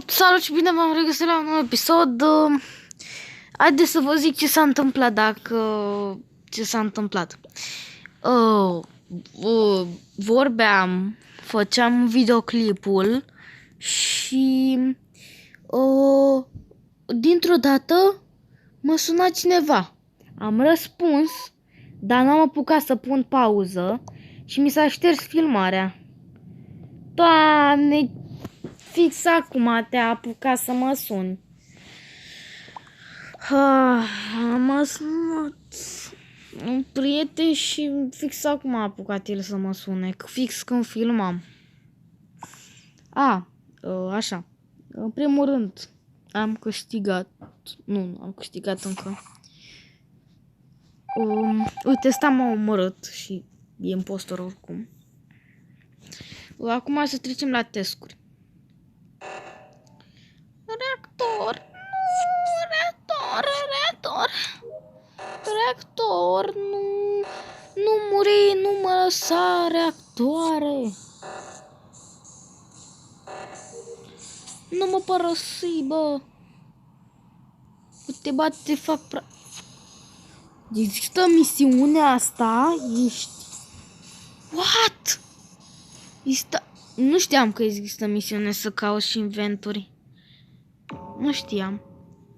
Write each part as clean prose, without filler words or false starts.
Salut și bine v-am regăsit la un nou episod. Haideți să vă zic ce s-a întâmplat, ce s-a întâmplat. Vorbeam, făceam videoclipul și dintr-o dată mă suna cineva. Am răspuns, dar n-am apucat să pun pauză și mi s-a șters filmarea. Doamne, fix acum te-a apucat să mă suni. Am sunat un prieten și fix acum a apucat el să mă sune, fix când filmam. Așa. În primul rând, am câștigat. Nu am câștigat încă. Uite, ăsta m-a omorât și e impostor oricum. Acum să trecem la testuri. Reactor. Reactor, nu muri, nu mă lăsa, reactoare. Nu mă părăsi, bă. Te bat, te fac Există misiunea asta? Ești... What? Nu știam că există misiune să cauți inventuri. Nu știam.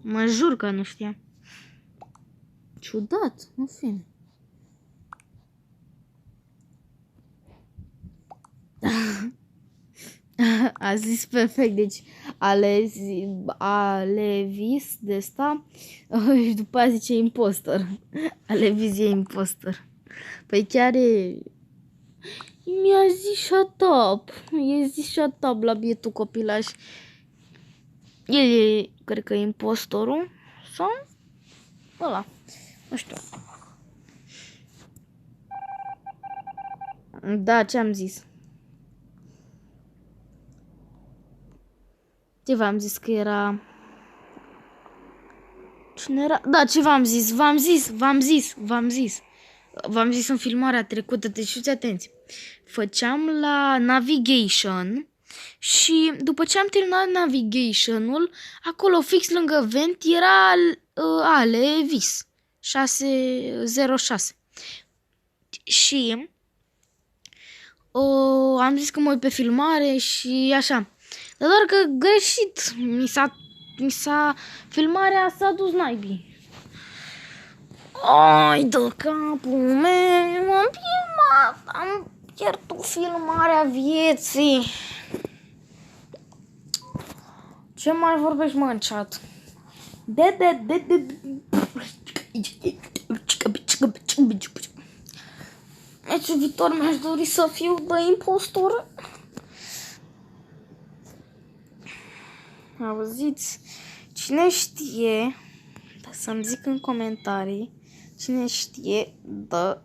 Mă jur că nu știam. Ciudat, în fine. A zis perfect, deci Alevis de asta și după aia zice impostor. Alevis e impostor. Păi chiar e... Mi-a zis shut up. I-a zis shut up la bietul copilaș. El e, cred că e impostorul sau ăla. Nu știu. Da, ce am zis? Ce v-am zis că era... Cine era? Da, ce v-am zis? V-am zis în filmarea trecută, deci fiți atenți. Făceam la navigation și după ce am terminat navigation-ul, acolo fix lângă vent era Alevis 606. Și am zis că mă uit pe filmare și așa. Dar doar că greșit filmarea s-a dus naibii. Ai, dă capul meu, am filmat, am pierdut filmarea vieții. Ce mai vorbești, mă, în chat? Meciul viitor mi-aș dori să fiu de impostor. Auziți? Cine știe, să-mi zic în comentarii, cine știe de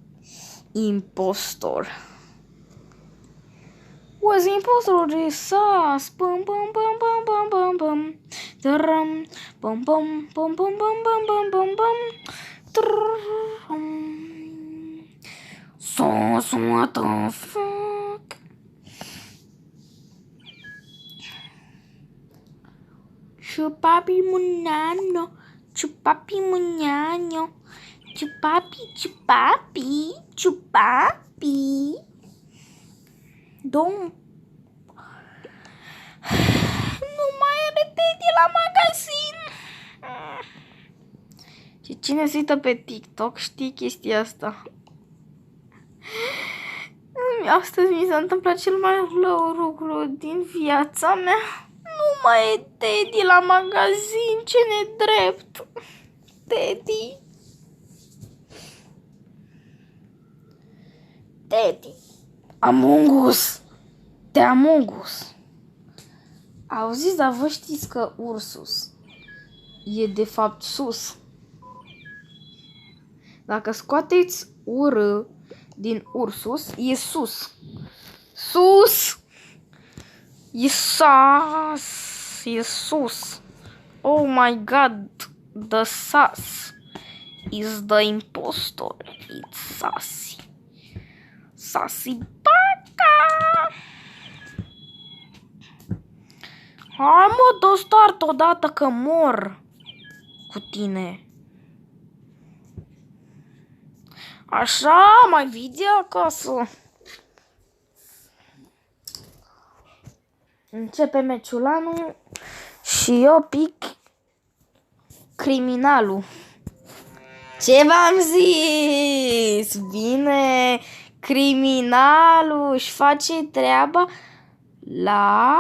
impostor. Was impostor de sas, pam pam pam pam pam pam pam, tram, pam pam pam pam pam pam pam pam pam, tram. So what the fuck? Chupapi munano, chupapi munano, chupapi. Dom. Nu mai are Teddy la magazin. Și cine se uită pe TikTok știe chestia asta. Astăzi mi s-a întâmplat cel mai rău lucru din viața mea. Nu mai e Teddy la magazin, ce nedrept. Teddy. Among Us. De Among Us. Auziți, dar vă știți că Ursus e de fapt sus. Dacă scoateți UR din Ursus, e sus. Sus! E sas! E sus! Oh my god! The sus is the impostor. It's sassy. Sassy baka! Hai mă, dă start odată că mor cu tine. Așa, mai vii de acasă. Începe meciul anul și eu pic criminalul. Ce v-am zis? Vine criminalul, își face treaba la...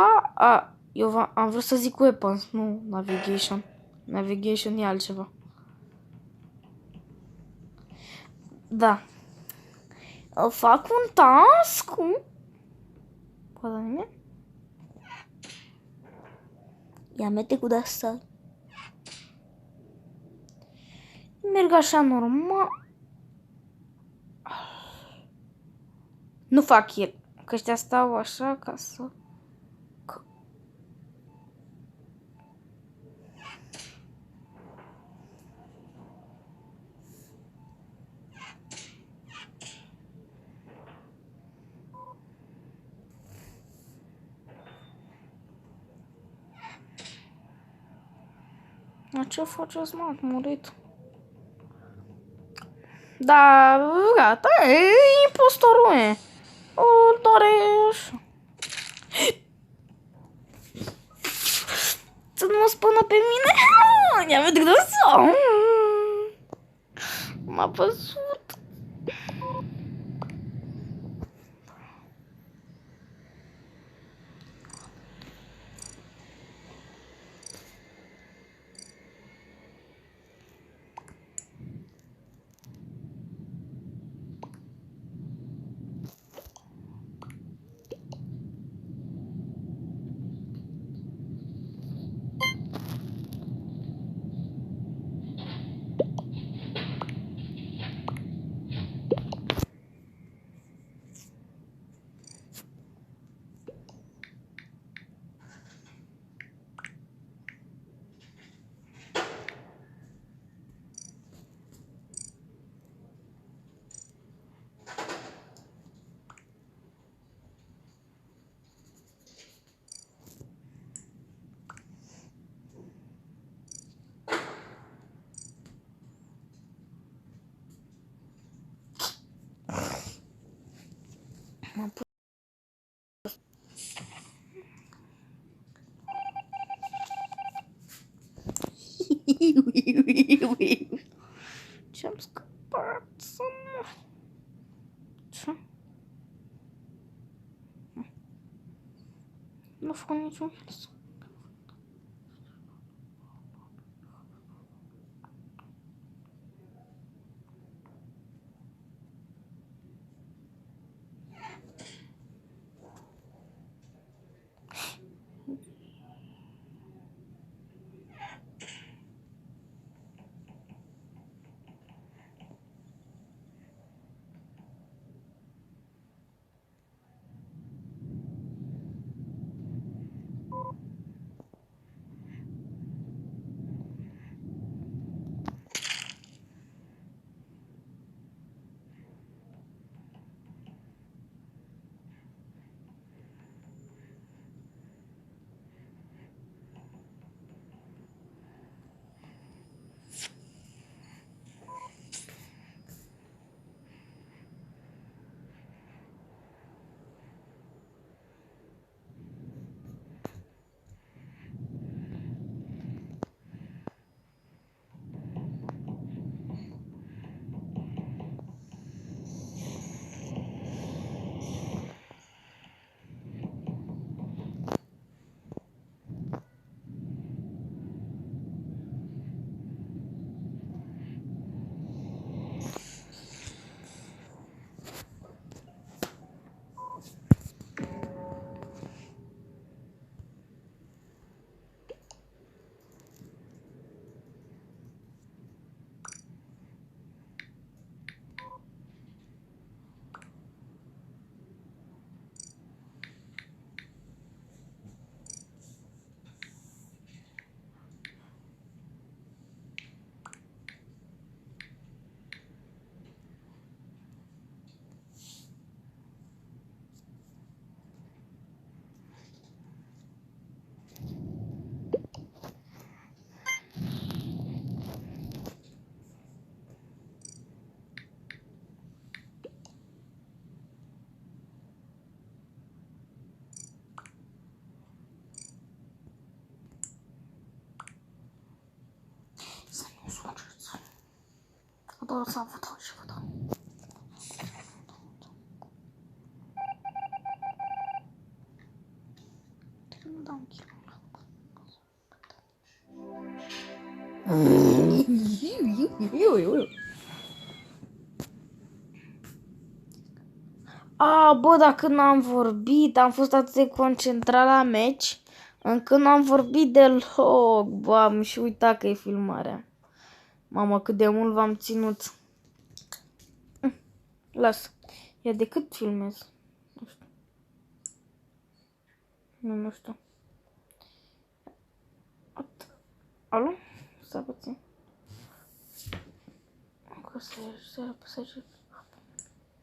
Eu am vrut să zic weapons, nu navigation. Navigation e altceva. Da. Fac un task cu... Poate nimeni? Ia mete cu de-asta. Merg așa normal. Nu fac el. Că ăștia stau așa ca să... Ce faceți, mă? Ați murit. Da, gata, e impostorul, e. O, doare așa. Să nu mă spună pe mine. Ia văd că m-a văzut. Ce-am scăpat să nu... Ce? Nu fac niciun fel să... să vă dau și vă dau. Nu dau un kilo. A, bă, dacă n-am vorbit, am fost atât de concentrat la meci, încât n-am vorbit deloc. Bă, am și uitat că e filmarea. Mamă, cât de mult v-am ținut. Las. Ia de cât filmez? Nu știu. Nu știu. Alo? Stai puțin. Să apăsă